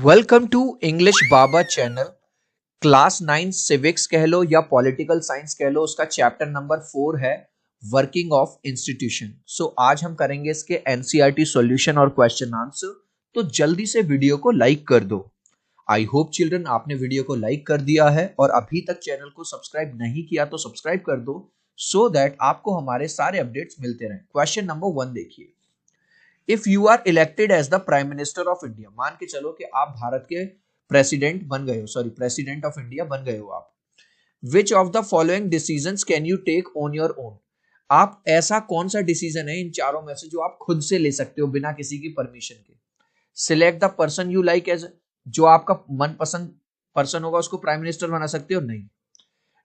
Welcome to English Baba channel. Class 9 civics कह लो या पॉलिटिकल साइंस कह लो, उसका चैप्टर नंबर 4 है वर्किंग ऑफ इंस्टीट्यूशन। सो आज हम करेंगे इसके एनसीईआरटी सॉल्यूशन और क्वेश्चन आंसर। तो जल्दी से वीडियो को लाइक कर दो। आई होप चिल्ड्रन आपने वीडियो को लाइक कर दिया है और अभी तक चैनल को सब्सक्राइब नहीं किया तो सब्सक्राइब कर दो सो दैट आपको हमारे सारे अपडेट्स मिलते रहें। क्वेश्चन नंबर 1 देखिए, if you are elected as the prime minister of India, मान के चलो कि आप भारत के प्रेसिडेंट बन गए हो, सॉरी प्रेसिडेंट ऑफ इंडिया बन गए हो आप। Which of the following decisions can you take on your own? आप ऐसा कौन सा डिसीजन है इन चारों में से जो आप खुद से ले सकते हो बिना किसी की परमिशन के? Select the person you like as, जो आपका मनपसंद पर्सन होगा उसको प्राइम मिनिस्टर बना सकते हो? नहीं।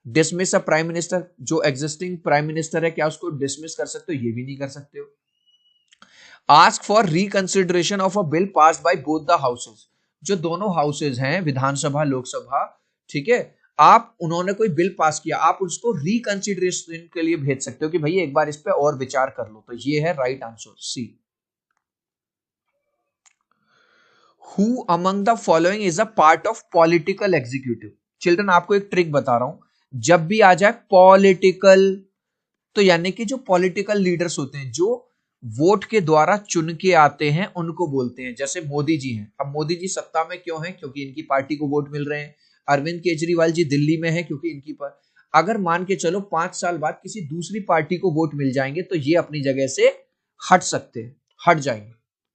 डिसमिस अ प्राइम मिनिस्टर, जो एग्जिस्टिंग प्राइम मिनिस्टर है क्या उसको डिसमिस कर सकते हो? ये भी नहीं कर सकते हो। Ask for reconsideration of a bill passed by both the houses, जो दोनों हाउसेज हैं विधानसभा लोकसभा, ठीक है, आप उन्होंने कोई बिल पास किया, आप उसको रिकंसिडरेशन के लिए भेज सकते हो कि भैया एक बार इस पे और विचार कर लो। तो ये है right answer C. Who among the following is a part of political executive? Children आपको एक ट्रिक बता रहा हूं, जब भी आ जाए पॉलिटिकल तो यानी कि जो पॉलिटिकल लीडर्स होते हैं जो वोट के द्वारा चुन के आते हैं उनको बोलते हैं। जैसे मोदी जी हैं, अब मोदी जी सत्ता में क्यों हैं? क्योंकि इनकी पार्टी को वोट मिल रहे हैं। अरविंद केजरीवाल जी दिल्ली में है क्योंकि इनकी पर, अगर मान के चलो 5 साल बाद किसी दूसरी पार्टी को वोट मिल जाएंगे तो ये अपनी जगह से हट सकते हैं, हट जाएंगे।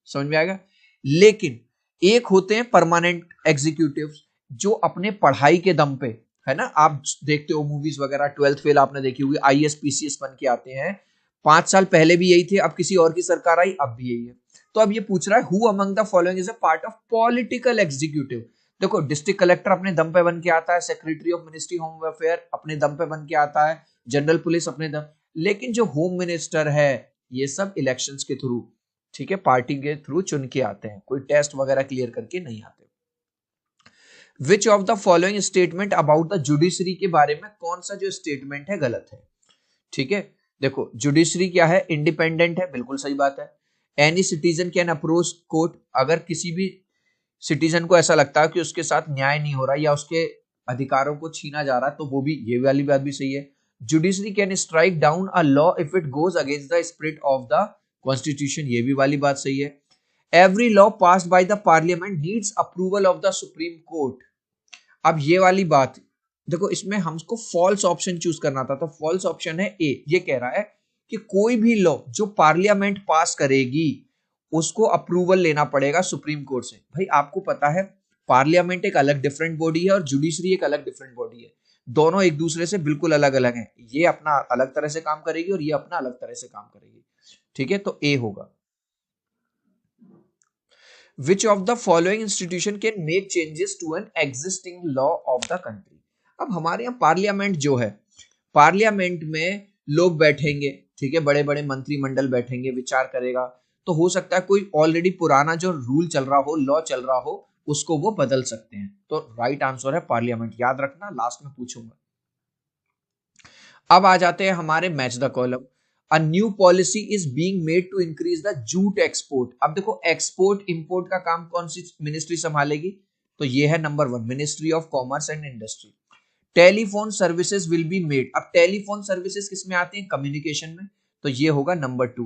समझ में आएगा? लेकिन एक होते हैं परमानेंट एग्जीक्यूटिव जो अपने पढ़ाई के दम पे, है ना, आप देखते हो मूवीज वगैरह, 12th फेल आपने देखी होगी, आईएएस पीसीएस बन के आते हैं। 5 साल पहले भी यही थे, अब किसी और की सरकार आई, अब भी यही है। तो अब ये पूछ रहा है who among the following is a part of political executive? देखो डिस्ट्रिक्ट कलेक्टर अपने दम पे बन के आता है, secretary of ministry home welfare अपने दम पे बन के आता है, जनरल पुलिस अपने दम, लेकिन जो होम मिनिस्टर है ये सब इलेक्शंस के थ्रू, ठीक है, पार्टी के थ्रू चुन के आते हैं, कोई टेस्ट वगैरह क्लियर करके नहीं आते। विच of the following statement about the judiciary के बारे में कौन सा जो स्टेटमेंट है गलत है? ठीक है, देखो जुडिशरी क्या है? इंडिपेंडेंट है, बिल्कुल सही बात है। Any citizen can approach court, अगर किसी भी सिटीजन को ऐसा लगता है कि उसके साथ न्याय नहीं हो रहा या उसके अधिकारों को छीना जा रहा है तो वो भी, ये वाली बात भी सही है। Judiciary can strike down a law if it goes against the spirit of the constitution, ये भी वाली बात सही है। Every law passed by the parliament needs approval of the supreme court. अब ये वाली बात देखो, इसमें हमको फॉल्स ऑप्शन चूज करना था, तो फॉल्स ऑप्शन है ए। ये कह रहा है कि कोई भी लॉ जो पार्लियामेंट पास करेगी उसको अप्रूवल लेना पड़ेगा सुप्रीम कोर्ट से। भाई आपको पता है पार्लियामेंट एक अलग डिफरेंट बॉडी है और जुडिशरी एक अलग डिफरेंट बॉडी है, दोनों एक दूसरे से बिल्कुल अलग अलग हैं। ये अपना अलग तरह से काम करेगी और ये अपना अलग तरह से काम करेगी, ठीक है, तो ए होगा। Which of the following institution can make changes to an existing law of the country? अब हमारे यहाँ पार्लियामेंट जो है, पार्लियामेंट में लोग बैठेंगे, ठीक है, बड़े बड़े मंत्रिमंडल बैठेंगे, विचार करेगा, तो हो सकता है कोई ऑलरेडी पुराना जो रूल चल रहा हो, लॉ चल रहा हो, उसको वो बदल सकते हैं। तो राइट आंसर है पार्लियामेंट, याद रखना लास्ट में पूछूंगा। अब आ जाते हैं हमारे match the column. A new policy is being made to increase the jute export. अब देखो एक्सपोर्ट इंपोर्ट का काम कौन सी मिनिस्ट्री संभालेगी? तो ये है number 1, ministry of commerce and industry. Telephone services will be made. अब टेलीफोन सर्विसेज किसमें आती हैं? कम्युनिकेशन में, तो ये होगा number 2।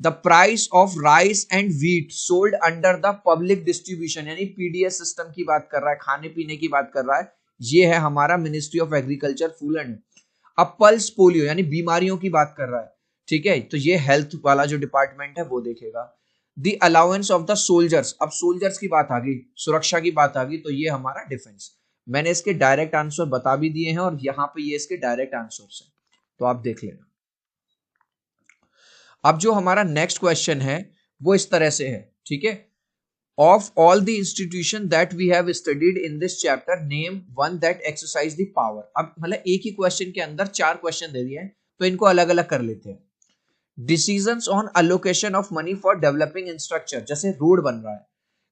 The price of rice and wheat sold under the public distribution, यानी पीडीएस सिस्टम की बात कर रहा है, खाने पीने की बात कर रहा है, ये है हमारा ministry of agriculture, food and. अब पल्स पोलियो यानी बीमारियों की बात कर रहा है, ठीक है, तो ये हेल्थ वाला जो डिपार्टमेंट है वो देखेगा। The allowance of the soldiers, अब सोल्जर्स की बात आ गई, सुरक्षा की बात आ गई, तो ये हमारा डिफेंस। मैंने इसके डायरेक्ट आंसर बता भी दिए हैं और यहाँ पे ये इसके डायरेक्ट आंसर्स हैं, तो आप देख लेना। अब जो हमारा नेक्स्ट क्वेश्चन है वो इस तरह से है, ठीक है, of all the institution that we have studied in this chapter name one that exercise the power। अब मतलब एक ही क्वेश्चन के अंदर 4 क्वेश्चन दे दिए हैं तो इनको अलग अलग कर लेते हैं। Decisions on allocation of money for developing infrastructure, जैसे रोड बन रहा है,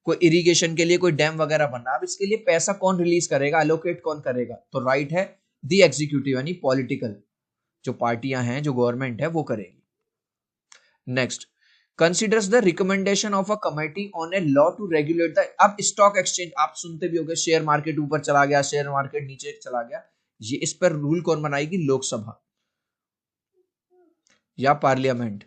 कोई इरिगेशन के लिए, कोई डैम वगैरह बन रहा है, अब इसके लिए पैसा कौन रिलीज करेगा, अलोकेट कौन करेगा? तो राइट है दी एग्जीक्यूटिव, यानी पॉलिटिकल जो पार्टियां हैं, जो गवर्नमेंट है वो करेगी। Next, considers the recommendation of a committee on a law to regulate the, अब स्टॉक एक्सचेंज आप सुनते भी होंगे, शेयर मार्केट ऊपर चला गया, शेयर मार्केट नीचे चला गया, ये इस पर रूल कौन बनाएगी? लोकसभा या parliament.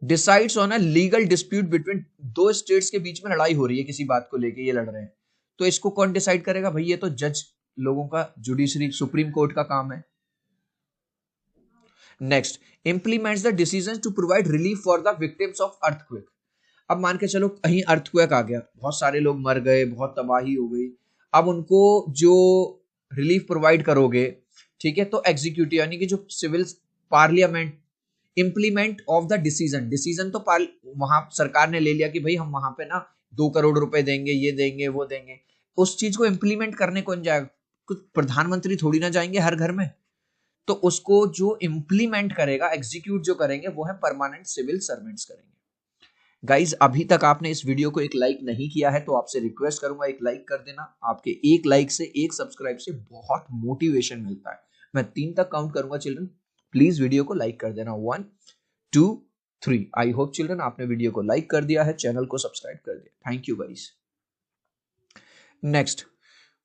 Decides on a legal dispute between, दो स्टेट्स के बीच में लड़ाई हो रही है किसी बात को लेके, ये लड़ रहे हैं, तो इसको कौन डिसाइड करेगा भाई? ये तो जज लोगों का, जुडिशरी, सुप्रीम कोर्ट का काम है। Next, implements the decision to provide relief for the victims of earthquake. अब मान के चलो कहीं अर्थक्वेक आ गया, बहुत सारे लोग मर गए, बहुत तबाही हो गई, अब उनको जो रिलीफ प्रोवाइड करोगे, ठीक है, तो एग्जीक्यूटिव यानी कि जो civil parliament, implement of the decision, decision तो वहां सरकार ने ले लिया कि भाई हम वहां पे ना 2 करोड़ रुपए देंगे, ये देंगे, वो देंगे, उस चीज को इंप्लीमेंट करने कौन जाएगा? कुछ प्रधानमंत्री थोड़ी ना जाएंगे हर घर में, तो उसको जो इंप्लीमेंट करेगा, एग्जीक्यूट जो करेंगे, वो है परमानेंट सिविल सर्वेंट्स करेंगे। गाइज, अभी तक आपने इस वीडियो को एक लाइक नहीं किया है तो आपसे रिक्वेस्ट करूंगा एक लाइक कर देना। आपके एक लाइक से, एक सब्सक्राइब से बहुत मोटिवेशन मिलता है। मैं 3 तक काउंट करूंगा चिल्ड्रन, प्लीज वीडियो को लाइक कर देना। 1 2 3। आई होप चिल्ड्रन आपने वीडियो को लाइक कर दिया है, चैनल को सब्सक्राइब कर दिया। Thank you guys. Next,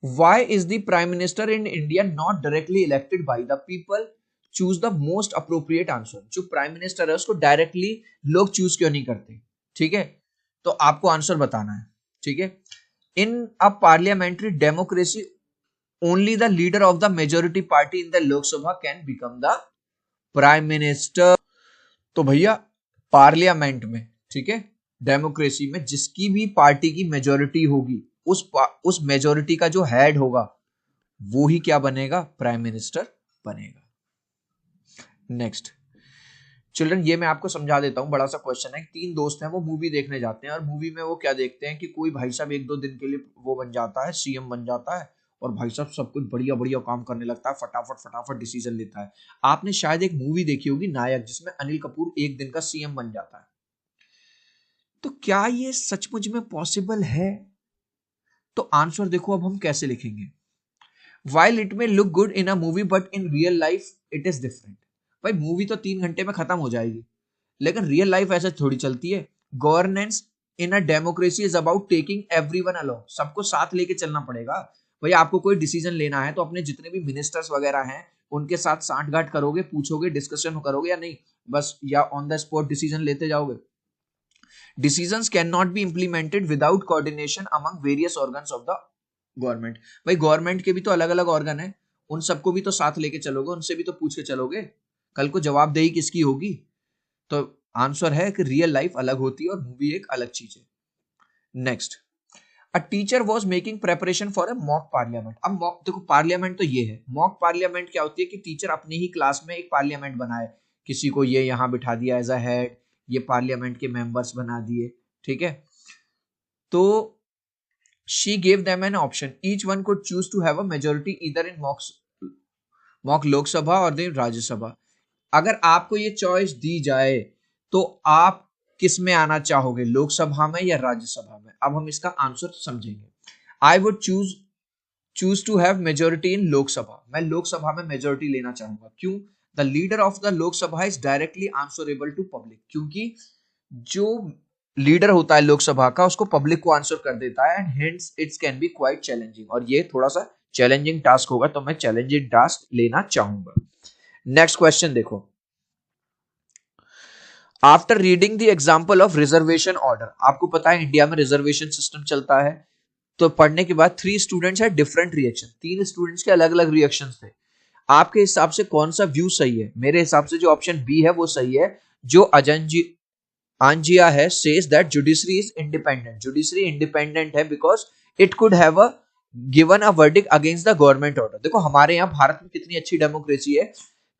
why is the prime minister in India not directly elected by the people? Choose the most appropriate answer। जो प्राइम मिनिस्टर है उसको डायरेक्टली लोग चूज क्यों नहीं करते? ठीक है, तो आपको आंसर बताना है। ठीक है, in a parliamentary democracy only the leader of the majority party in the Lok Sabha can become the prime minister. तो भैया पार्लियामेंट में, ठीक है, डेमोक्रेसी में जिसकी भी पार्टी की मेजोरिटी होगी, उस मेजोरिटी का जो हेड होगा वो ही क्या बनेगा? प्राइम मिनिस्टर बनेगा। नेक्स्ट चिल्ड्रन, ये मैं आपको समझा देता हूं, बड़ा सा क्वेश्चन है। 3 दोस्त हैं, वो मूवी देखने जाते हैं और मूवी में वो क्या देखते हैं कि कोई भाई साहब 1-2 दिन के लिए वो बन जाता है, सीएम बन जाता है, और भाई साहब सब कुछ बढ़िया बढ़िया काम करने लगता है, फटाफट फटाफट डिसीजन लेता है। आपने शायद एक मूवी देखी होगी नायक, जिसमें अनिल कपूर एक दिन का सीएम बन जाता है। तो क्या ये सचमुच में पॉसिबल है? तो आंसर देखो अब हम कैसे लिखेंगे। While it may look good in a movie, but in real life it is different। भाई मूवी तो 3 घंटे में खत्म हो जाएगी, लेकिन रियल लाइफ ऐसे थोड़ी चलती है। Governance in a democracy is about taking everyone along, सबको साथ लेके चलना पड़ेगा। भाई आपको कोई डिसीजन लेना है तो अपने जितने भी मिनिस्टर्स वगैरह हैं उनके साथ सांठगांठ करोगे, पूछोगे, डिस्कशन करोगे या नहीं, बस या ऑन द स्पॉट डिसीजन लेते जाओगे। Decisions cannot be implemented without coordination among various organs of the government. भाई गवर्नमेंट के भी तो अलग अलग ऑर्गन है, उन सबको भी तो साथ लेके चलोगे, उनसे भी तो पूछ के चलोगे, कल को जवाबदेही किसकी होगी? तो आंसर है कि रियल लाइफ अलग होती है और मूवी एक अलग चीज है। Next, a teacher was making preparation for a mock parliament. अब मॉक देखो, पार्लियामेंट तो ये है, मॉक पार्लियामेंट क्या होती है कि टीचर अपनी ही क्लास में एक पार्लियामेंट बनाए, किसी को ये यहां बिठा दिया एज अ हेड, ये पार्लियामेंट के मेंबर्स बना दिए, ठीक है। तो she gave them an option, each one could choose to have a majority either in mock Lok Sabha और देन राज्यसभा। अगर आपको ये चॉइस दी जाए तो आप किस में आना चाहोगे, लोकसभा में या राज्यसभा में? अब हम इसका आंसर समझेंगे। I would choose to have majority in Lok Sabha. मैं लोकसभा में मेजोरिटी लेना चाहूंगा। क्यों? The leader of the Lok Sabha is directly answerable to public, क्योंकि जो लीडर होता है लोकसभा का उसको पब्लिक को आंसर कर देता है, and hence it's can be quite challenging, और ये थोड़ा सा चैलेंजिंग टास्क होगा, तो मैं चैलेंजिंग टास्क लेना चाहूंगा। नेक्स्ट क्वेश्चन देखो, after reading the example of reservation order, आपको पता है इंडिया में रिजर्वेशन सिस्टम चलता है, तो पढ़ने के बाद 3 स्टूडेंट्स है डिफरेंट रिएक्शन, 3 स्टूडेंट्स के अलग अलग रिएक्शन थे। आपके हिसाब से कौन सा व्यू सही है? मेरे हिसाब से जो ऑप्शन बी है वो सही है, जो आंजिया है says that judiciary is independent. Judiciary independent है because it could have a given a verdict against the government order. देखो हमारे यहाँ भारत में कितनी अच्छी डेमोक्रेसी है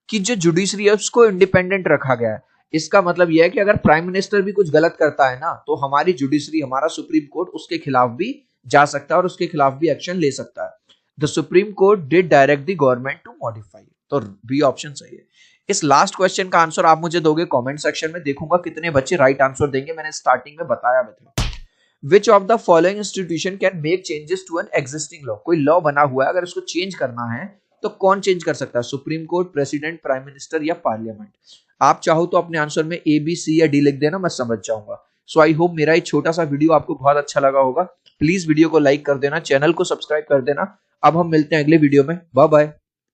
कि जो जुडिशरी है उसको इंडिपेंडेंट रखा गया है। इसका मतलब यह है कि अगर प्राइम मिनिस्टर भी कुछ गलत करता है ना, तो हमारी जुडिशरी, हमारा सुप्रीम कोर्ट उसके खिलाफ भी जा सकता है और उसके खिलाफ भी एक्शन ले सकता है। The supreme court did direct the government to modify, तो बी ऑप्शन सही है। इस लास्ट क्वेश्चन का आंसर आप मुझे दोगे कमेंट सेक्शन में, देखूंगा कितने बच्चे राइट आंसर देंगे। मैंने स्टार्टिंग में बताया था। Which of the following institution can make changes to an existing law? कोई लॉ बना हुआ है, अगर उसको चेंज करना है तो कौन चेंज कर सकता है? Supreme court, president, prime minister या पार्लियामेंट? आप चाहो तो अपने आंसर में ए बी सी या डी लिख देना, मैं समझ जाऊंगा। सो आई होप मेरा ये छोटा सा वीडियो आपको बहुत अच्छा लगा होगा। प्लीज वीडियो को लाइक कर देना, चैनल को सब्सक्राइब कर देना। अब हम मिलते हैं अगले वीडियो में। Bye bye.